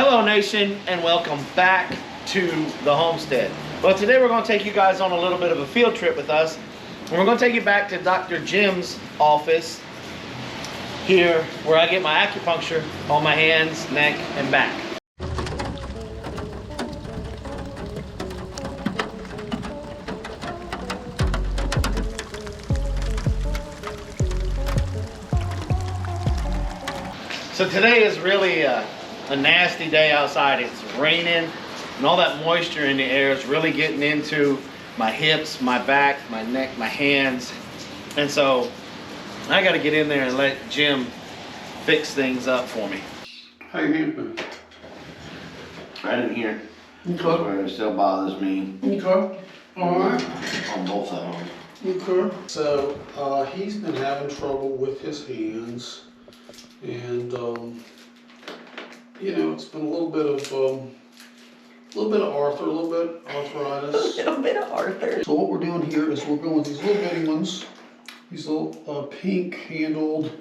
Hello nation, and welcome back to the homestead. Well, today we're going to take you guys on a little bit of a field trip with us, and we're going to take you back to Dr. Jim's office here where I get my acupuncture on my hands, neck, and back. So today is really a nasty day outside. It's raining and all that moisture in the air is really getting into my hips, my back, my neck, my hands. And so I got to get in there and let Jim fix things up for me. How you doing? Right in here. Okay. Where it still bothers me. Okay. Alright. On both of them. Okay. So, he's been having trouble with his hands. And, you know, it's been a little bit of arthritis. A little bit of Arthur. So what we're doing here is we're going with these little bitty ones. These little pink handled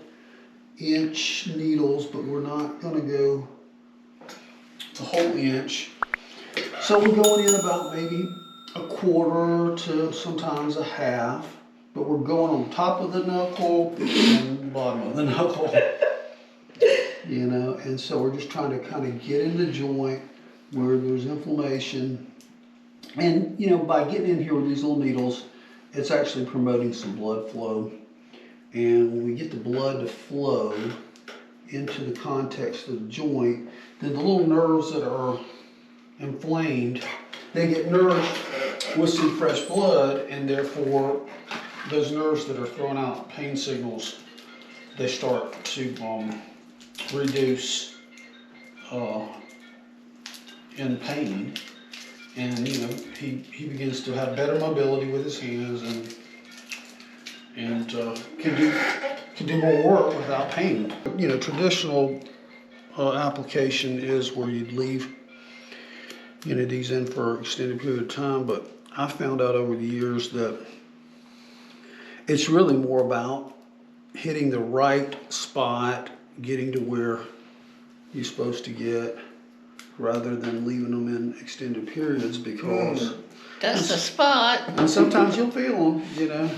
inch needles, but we're not going to go the whole inch. So we're going in about maybe a quarter to sometimes a half, but we're going on top of the knuckle and the bottom of the knuckle. You know, and so we're just trying to kind of get in the joint where there's inflammation. And, you know, by getting in here with these little needles, it's actually promoting some blood flow. And when we get the blood to flow into the context of the joint, then the little nerves that are inflamed, they get nourished with some fresh blood, and therefore those nerves that are throwing out pain signals, they start to reduce in pain, and you know he begins to have better mobility with his hands and can do more work without pain. You know, traditional application is where you'd leave these in for an extended period of time, but I found out over the years that it's really more about hitting the right spot, getting to where you're supposed to get, rather than leaving them in extended periods, because that's the spot. And sometimes you'll feel them, you know.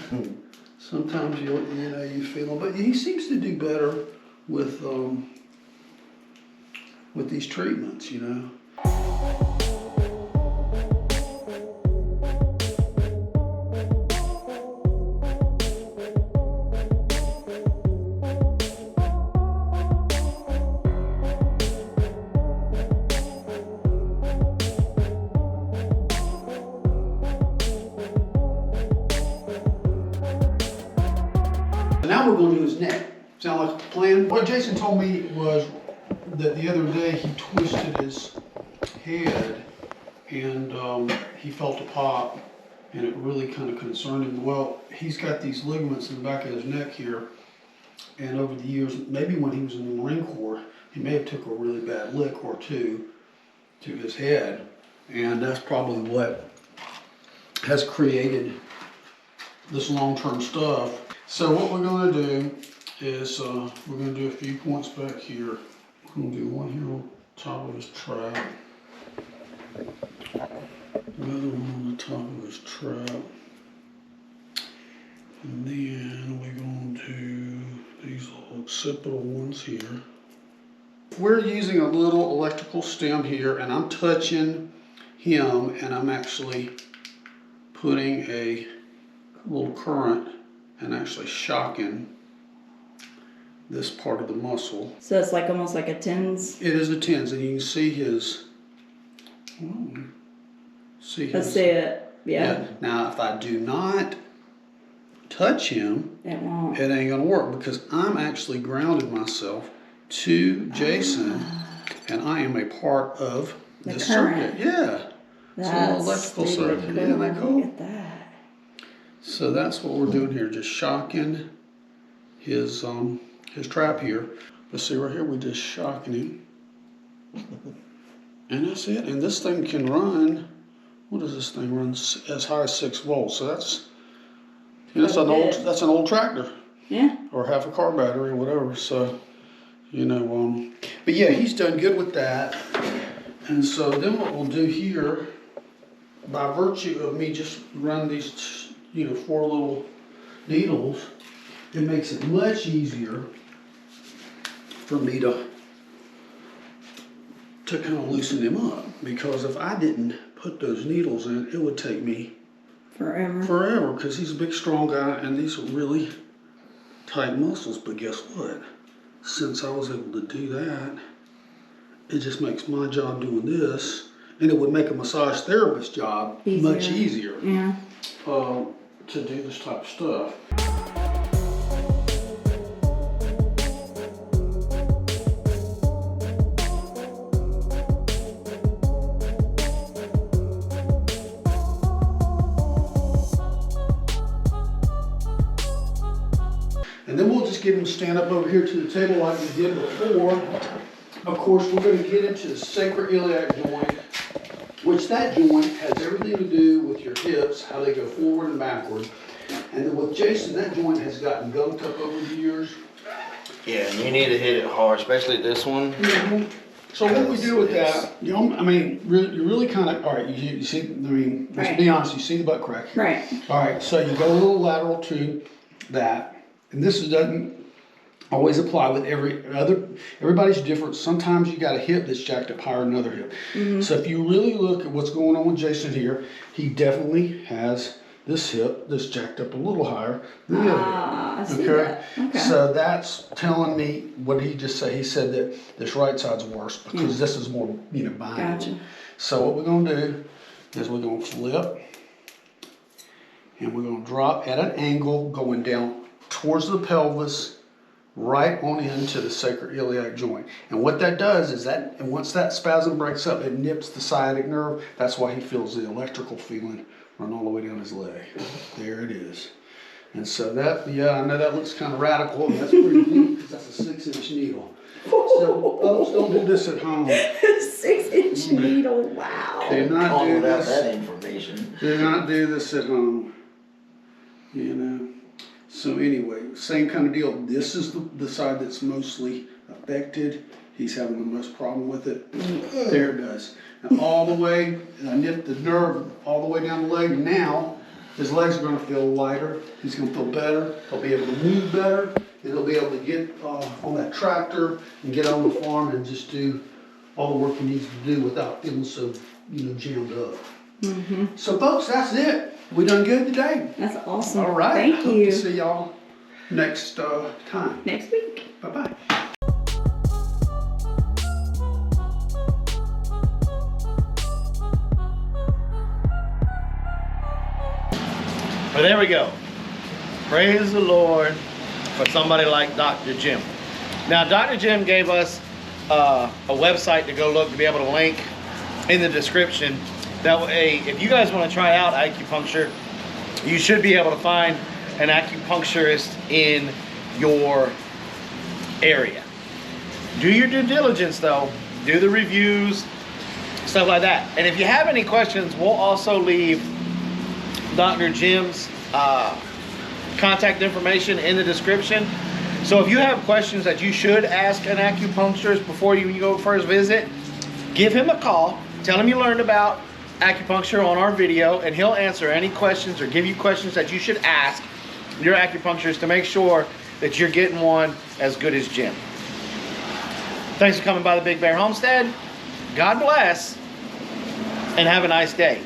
Sometimes you feel them, but he seems to do better with these treatments, you know. Now we're going to do his neck. Sound like a plan? What Jason told me was that the other day he twisted his head and he felt a pop, and it really kind of concerned him. Well, he's got these ligaments in the back of his neck here, and over the years, maybe when he was in the Marine Corps, he may have took a really bad lick or two to his head, and that's probably what has created this long-term stuff. So what we're going to do is we're going to do a few points back here. We're going to do one here on top of his trap. Another one on the top of his trap. And then we're going to do these little occipital ones here. We're using a little electrical stem here, and I'm touching him, and I'm actually putting a little current and actually shocking this part of the muscle. So it's like almost like a TENS? It is a TENS, and you can see his, Let's see it, yeah. Now, if I do not touch him, It won't. it ain't gonna work, because I'm actually grounded myself to Jason, and I am a part of The this current. circuit. Yeah. That's electrical really circuit. cool. Isn't that cool? Look at that. So that's what we're doing here, just shocking his trap here. Let's see right here, we're just shocking him. And that's it. And this thing can run, what does this thing run? As high as 6 volts. So that's an old tractor. Yeah. Or half a car battery or whatever. So You know, but yeah, he's done good with that. And so then what we'll do here, by virtue of me just run these, 4 little needles, it makes it much easier for me to kind of loosen him up. Because if I didn't put those needles in, it would take me forever, because he's a big, strong guy, and these are really tight muscles. But guess what? Since I was able to do that, it just makes my job doing this, and it would make a massage therapist's job much easier. Yeah. To do this type of stuff. And then we'll just get him to stand up over here to the table like we did before. Of course, we're going to get into the sacroiliac joint, which that joint has everything to do with your hips, how they go forward and backward. And then with Jason, that joint has gotten gunked up over the years. Yeah, and you need to hit it hard, especially this one. Mm-hmm. So what we do with that, you really kind of, all right, you see, let's be honest, you see the butt crack here. Right. All right, so you go a little lateral to that. And this doesn't always apply with everybody's different. Sometimes you got a hip that's jacked up higher than another hip. Mm-hmm. So if you really look at what's going on with Jason here, he definitely has this hip that's jacked up a little higher than the other hip. I see that. Okay. So that's telling me, what did he just say? He said that this right side's worse because this is more, binding. Gotcha. So what we're going to do is we're going to flip, and we're going to drop at an angle going down towards the pelvis, right on into the sacroiliac joint. And what that does is and once that spasm breaks up, it nips the sciatic nerve. That's why he feels the electrical feeling run all the way down his leg. There it is. And so that, I know that looks kind of radical, and that's pretty neat because that's a 6-inch needle. So folks, don't do this at home. 6-inch needle, wow. Do not do this. That information. Do not do this at home. So anyway, same kind of deal. This is the side that's mostly affected. He's having the most problem with it. There it does. Now all the way, I nipped the nerve all the way down the leg. Now his legs are going to feel lighter. He's going to feel better. He'll be able to move better. And he'll be able to get on that tractor and get on the farm and just do all the work he needs to do without feeling so, jammed up. Mm-hmm. So folks, that's it. We done good today. That's awesome. All right. Thank you. Hope to see y'all next time. Next week. Bye-bye. Well, there we go. Praise the Lord for somebody like Dr. Jim. Now, Dr. Jim gave us a website to go look, to be able to link in the description. That way, if you guys want to try out acupuncture, you should be able to find an acupuncturist in your area. Do your due diligence though. Do the reviews, stuff like that. And if you have any questions, we'll also leave Dr. Jim's contact information in the description. So if you have questions that you should ask an acupuncturist before you go first visit, give him a call. Tell him you learned about acupuncture on our video, and he'll answer any questions or give you questions that you should ask your acupuncturist to make sure that you're getting one as good as Jim. Thanks for coming by the Big Bear Homestead. God bless, and have a nice day.